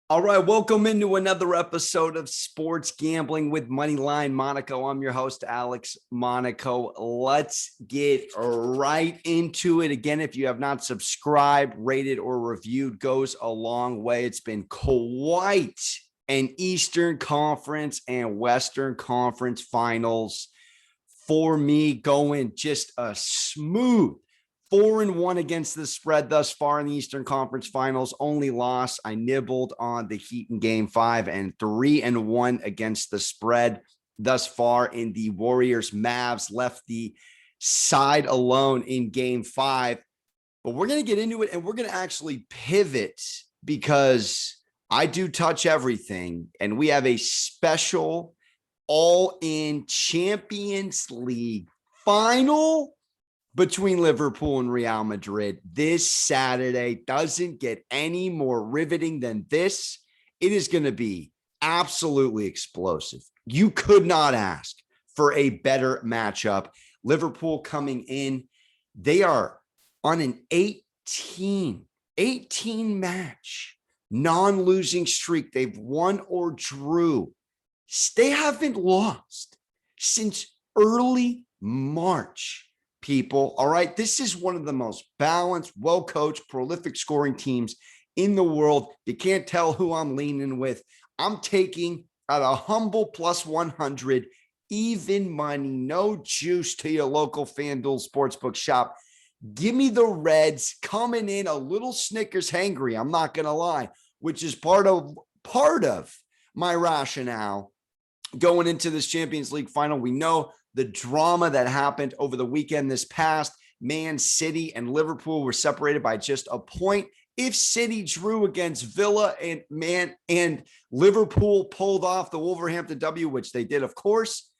All right, welcome into another episode of Sports Gambling with Moneyline Monaco. I'm your host, Alex Monaco. Let's get right into it. Again, if you have not subscribed, rated, or reviewed, goes a long way. It's been quite an Eastern Conference and Western Conference finals for me, going just a smooth 4-1 against the spread thus far in the Eastern Conference Finals. Only loss, I nibbled on the Heat in Game 5, and 3-1 against the spread thus far in the Warriors. Mavs left the side alone in Game 5. But we're going to get into it, and we're going to actually pivot because I do touch everything, and we have a special all-in Champions League final between Liverpool and Real Madrid this Saturday. Doesn't get any more riveting than this. It is going to be absolutely explosive. You could not ask for a better matchup. Liverpool coming in, they are on an 18 match non-losing streak. They've won or drew. They haven't lost since early March. People, all right, this is one of the most balanced, well-coached, prolific scoring teams in the world. You can't tell who I'm leaning with. I'm taking at a humble plus 100, even money, no juice to your local FanDuel Sportsbook shop. Give me the Reds coming in a little Snickers hangry, I'm not going to lie, which is part of my rationale going into this Champions League final. We know the drama that happened over the weekend this past. Man City and Liverpool were separated by just a point. If City drew against Villa and Liverpool pulled off the Wolverhampton W, which they did, of course,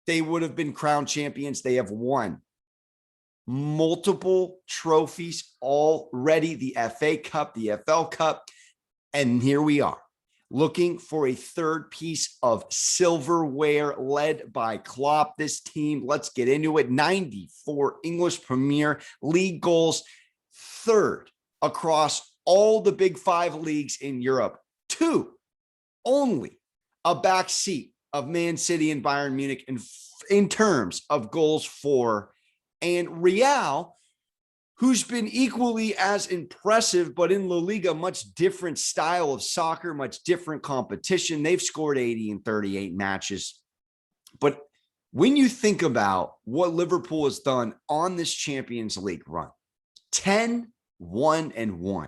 they would have been crowned champions. They have won multiple trophies already, the FA Cup, the FL Cup, and here we are, looking for a third piece of silverware led by Klopp. This team, let's get into it. 94 English Premier League goals, third across all the big five leagues in Europe. Two, only a back seat of Man City and Bayern Munich in terms of goals for. And Real, who's been equally as impressive, but in La Liga, much different style of soccer, much different competition. They've scored 80 in 38 matches. But when you think about what Liverpool has done on this Champions League run, 10-1-1.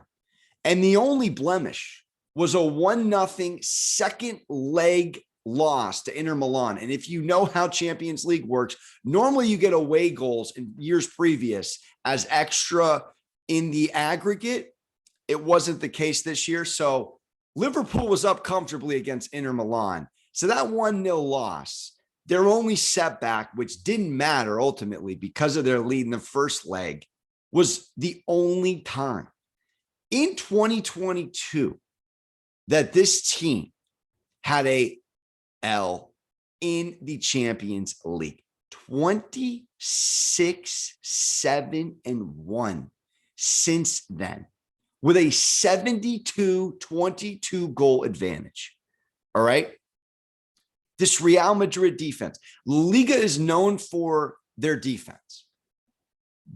And the only blemish was a 1-0 second leg loss to Inter Milan. And if you know how Champions League works, normally you get away goals in years previous as extra in the aggregate. It wasn't the case this year. So Liverpool was up comfortably against Inter Milan. So that 1-0 loss, their only setback, which didn't matter ultimately because of their lead in the first leg, was the only time in 2022 that this team had a L in the Champions League. 26-7-1 since then, with a 72-22 goal advantage. All right. This Real Madrid defense, Liga is known for their defense,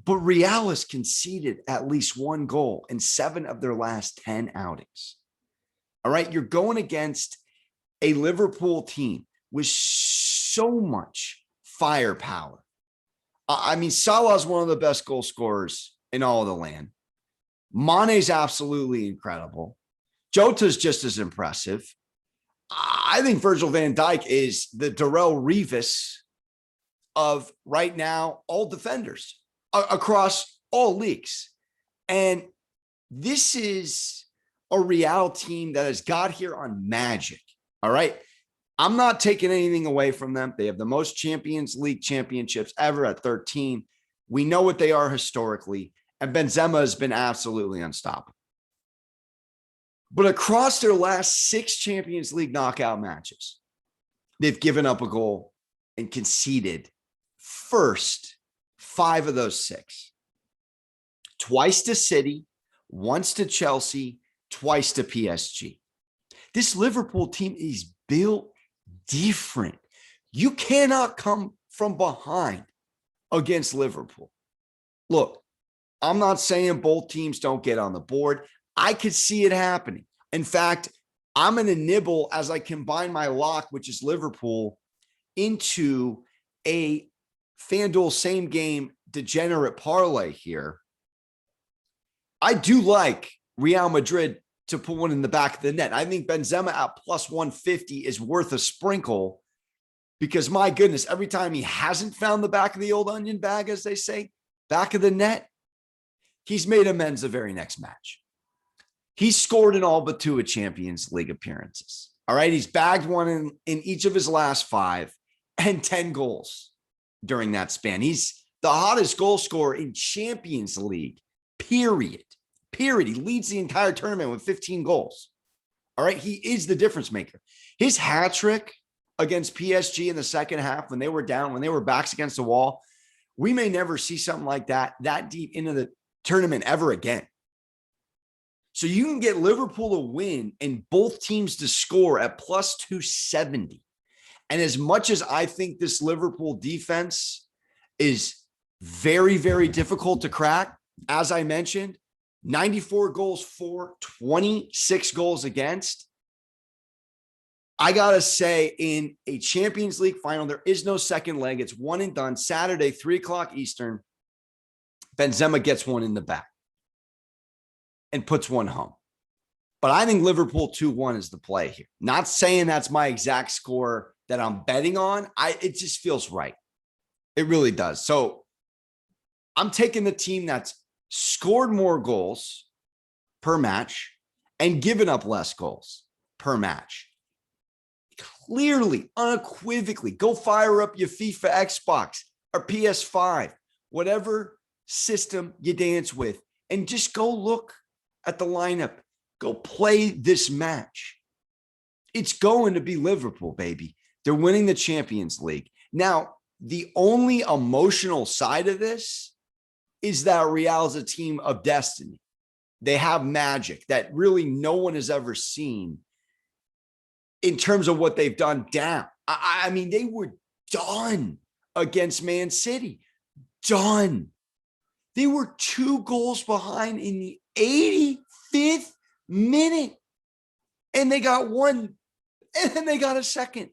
but Real has conceded at least one goal in 7 of their last 10 outings. All right. You're going against a Liverpool team with so much firepower. I mean, Salah's one of the best goal scorers in all of the land. Mane's absolutely incredible. Jota's just as impressive. I think Virgil van Dijk is the Darrell Revis of right now all defenders across all leagues. And this is a Real team that has got here on magic. All right. I'm not taking anything away from them. They have the most Champions League championships ever at 13. We know what they are historically, and Benzema has been absolutely unstoppable. But across their last 6 Champions League knockout matches, they've given up a goal and conceded first 5 of those 6. Twice to City, once to Chelsea, twice to PSG. This Liverpool team is built different. You cannot come from behind against Liverpool. Look, I'm not saying both teams don't get on the board. I could see it happening. In fact, I'm going to nibble as I combine my lock, which is Liverpool, into a FanDuel same game degenerate parlay here. I do like Real Madrid to put one in the back of the net. I think Benzema at plus 150 is worth a sprinkle because, my goodness, every time he hasn't found the back of the old onion bag, as they say, back of the net, he's made amends the very next match. He's scored in all but 2 of Champions League appearances. All right. He's bagged one in each of his last 5 and 10 goals during that span. He's the hottest goal scorer in Champions League, period. He leads the entire tournament with 15 goals. All right. He is the difference maker. His hat trick against PSG in the second half, when they were down, when they were backs against the wall, we may never see something like that deep into the tournament ever again. So you can get Liverpool to win and both teams to score at plus 270. And as much as I think this Liverpool defense is very, very difficult to crack, as I mentioned, 94 goals for, 26 goals against. I got to say, in a Champions League final, there is no second leg. It's one and done. Saturday, 3:00 Eastern, Benzema gets one in the back and puts one home. But I think Liverpool 2-1 is the play here. Not saying that's my exact score that I'm betting on. It just feels right. It really does. So I'm taking the team that's scored more goals per match and given up less goals per match. Clearly, unequivocally, go fire up your FIFA Xbox or PS5, whatever system you dance with, and just go look at the lineup. Go play this match. It's going to be Liverpool, baby. They're winning the Champions League. Now, the only emotional side of this is that Real is a team of destiny. They have magic that really no one has ever seen in terms of what they've done down. I mean, they were done against Man City. Done. They were 2 goals behind in the 85th minute. And they got one. And then they got a second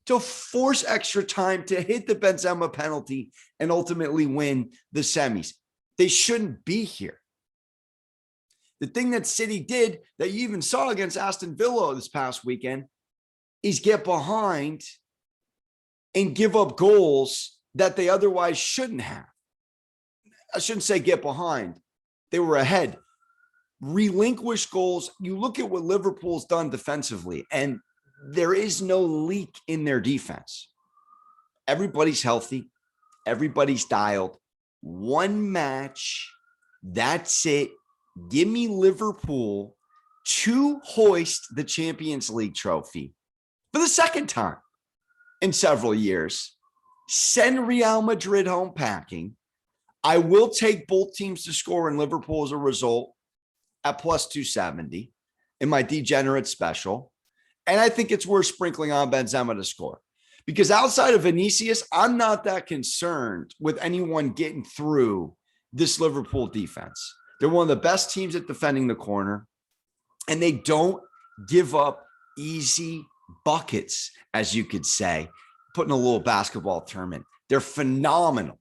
to force extra time to hit the Benzema penalty and ultimately win the semis. They shouldn't be here. The thing that City did that you even saw against Aston Villa this past weekend is get behind and give up goals that they otherwise shouldn't have. I shouldn't say get behind. They were ahead. Relinquish goals. You look at what Liverpool's done defensively, and there is no leak in their defense. Everybody's healthy. Everybody's dialed. One match. That's it. Give me Liverpool to hoist the Champions League trophy for the second time in several years. Send Real Madrid home packing. I will take both teams to score in Liverpool as a result at plus 270 in my degenerate special. And I think it's worth sprinkling on Benzema to score. Because outside of Vinicius, I'm not that concerned with anyone getting through this Liverpool defense. They're one of the best teams at defending the corner, and they don't give up easy buckets, as you could say, putting a little basketball tournament. They're phenomenal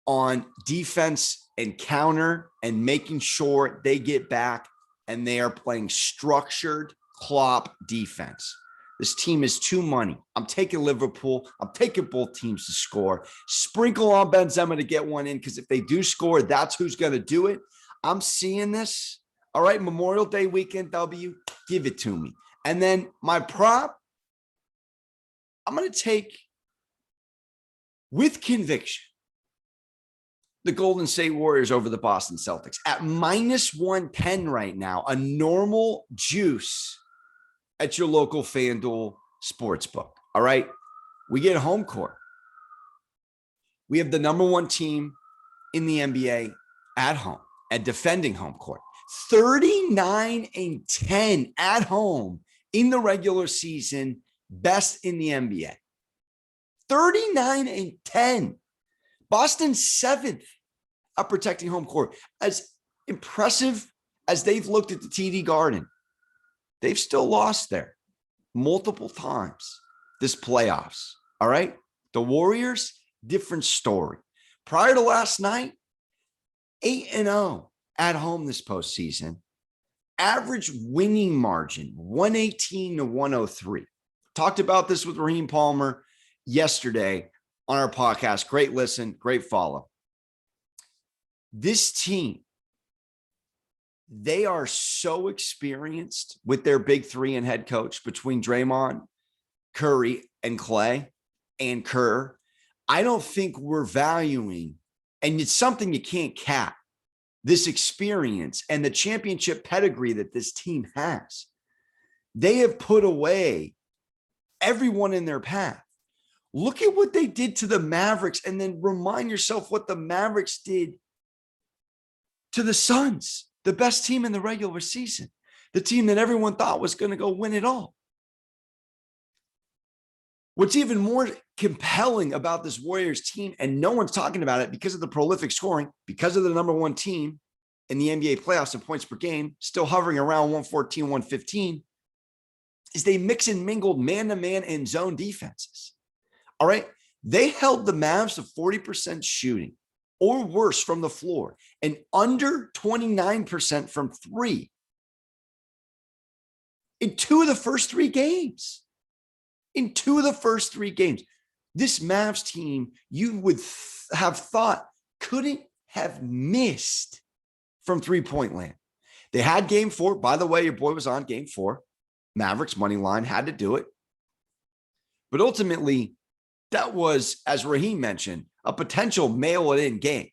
on defense and counter and making sure they get back, and they are playing structured Klopp defense. This team is too money. I'm taking Liverpool. I'm taking both teams to score. Sprinkle on Benzema to get one in, because if they do score, that's who's going to do it. I'm seeing this. All right, Memorial Day weekend W, give it to me. And then my prop, I'm going to take, with conviction, the Golden State Warriors over the Boston Celtics at minus 110 right now, a normal juice at your local FanDuel sportsbook. All right. We get home court. We have the number 1 team in the NBA at home. and defending home court. 39-10 at home in the regular season, best in the NBA. 39-10. Boston 7th at protecting home court. As impressive as they've looked at the TD Garden, they've still lost there multiple times this playoffs. All right. The Warriors, different story. Prior to last night, 8-0 at home this postseason. Average winning margin, 118-103. Talked about this with Raheem Palmer yesterday on our podcast. Great listen, great follow. This team, they are so experienced with their big three and head coach between Draymond, Curry, and Clay and Kerr. I don't think we're valuing, and it's something you can't cap, this experience and the championship pedigree that this team has. They have put away everyone in their path. Look at what they did to the Mavericks, and then remind yourself what the Mavericks did to the Suns, the best team in the regular season, the team that everyone thought was going to go win it all. What's even more compelling about this Warriors team, and no one's talking about it because of the prolific scoring, because of the number one team in the NBA playoffs in points per game, still hovering around 114, 115, is they mix and mingled man-to-man and zone defenses. All right. They held the Mavs to 40% shooting or worse from the floor and under 29% from three in two of the first three games. In two of the first three games, this Mavs team, you would have thought couldn't have missed from three-point land. They had game 4. By the way, your boy was on game 4. Mavericks money line, had to do it. But ultimately, that was, as Raheem mentioned, a potential mail-it-in game.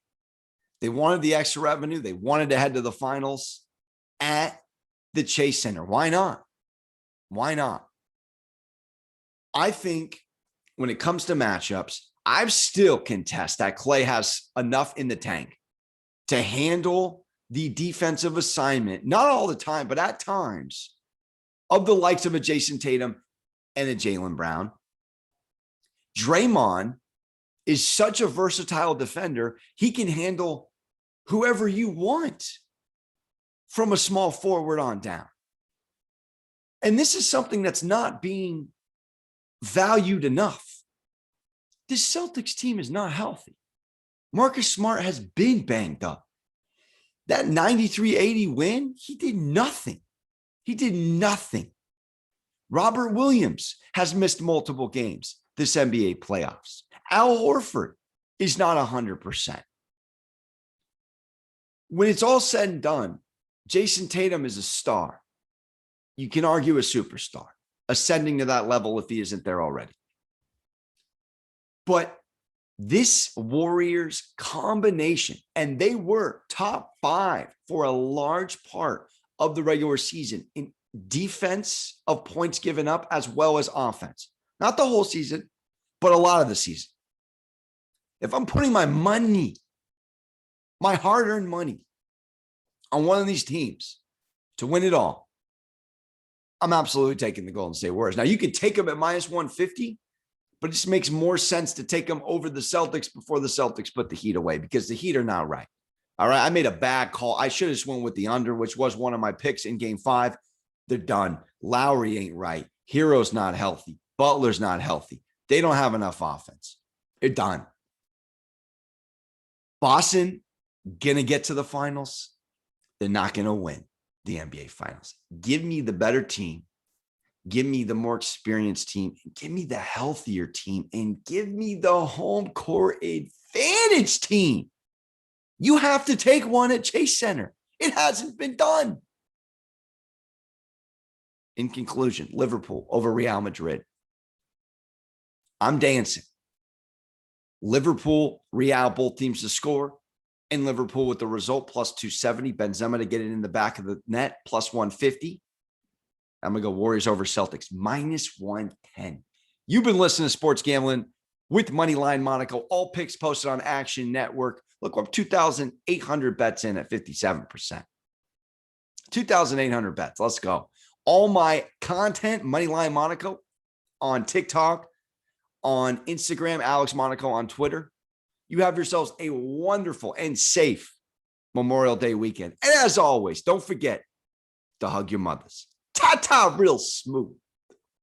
They wanted the extra revenue. They wanted to head to the finals at the Chase Center. Why not? Why not? I think when it comes to matchups, I still contest that Clay has enough in the tank to handle the defensive assignment, not all the time, but at times, of the likes of a Jason Tatum and a Jaylen Brown. Draymond is such a versatile defender. He can handle whoever you want from a small forward on down. And this is something that's not being valued enough. This Celtics team is not healthy. Marcus Smart has been banged up. That 93-80 win, he did nothing. He did nothing. Robert Williams has missed multiple games this NBA playoffs. Al Horford is not 100%. When it's all said and done, Jason Tatum is a star. You can argue a superstar, ascending to that level if he isn't there already. But this Warriors combination, and they were top 5 for a large part of the regular season in defense of points given up as well as offense. Not the whole season, but a lot of the season. If I'm putting my money, my hard-earned money on one of these teams to win it all, I'm absolutely taking the Golden State Warriors. Now, you could take them at minus 150, but it just makes more sense to take them over the Celtics before the Celtics put the Heat away because the Heat are not right. All right, I made a bad call. I should have just went with the under, which was one of my picks in game 5. They're done. Lowry ain't right. Hero's not healthy. Butler's not healthy. They don't have enough offense. They're done. Boston going to get to the finals. They're not going to win the NBA finals. Give me the better team. Give me the more experienced team. Give me the healthier team. And give me the home court advantage team. You have to take one at Chase Center. It hasn't been done. In conclusion, Liverpool over Real Madrid. I'm dancing. Liverpool, Real, both teams to score. And Liverpool with the result, plus 270. Benzema to get it in the back of the net, plus 150. I'm going to go Warriors over Celtics, minus 110. You've been listening to Sports Gambling with Moneyline Monaco. All picks posted on Action Network. Look, we're up 2,800 bets in at 57%. 2,800 bets. Let's go. All my content, Moneyline Monaco on TikTok, on Instagram, Alex Monaco on Twitter. You have yourselves a wonderful and safe Memorial Day weekend. And as always, don't forget to hug your mothers. Ta-ta, real smooth.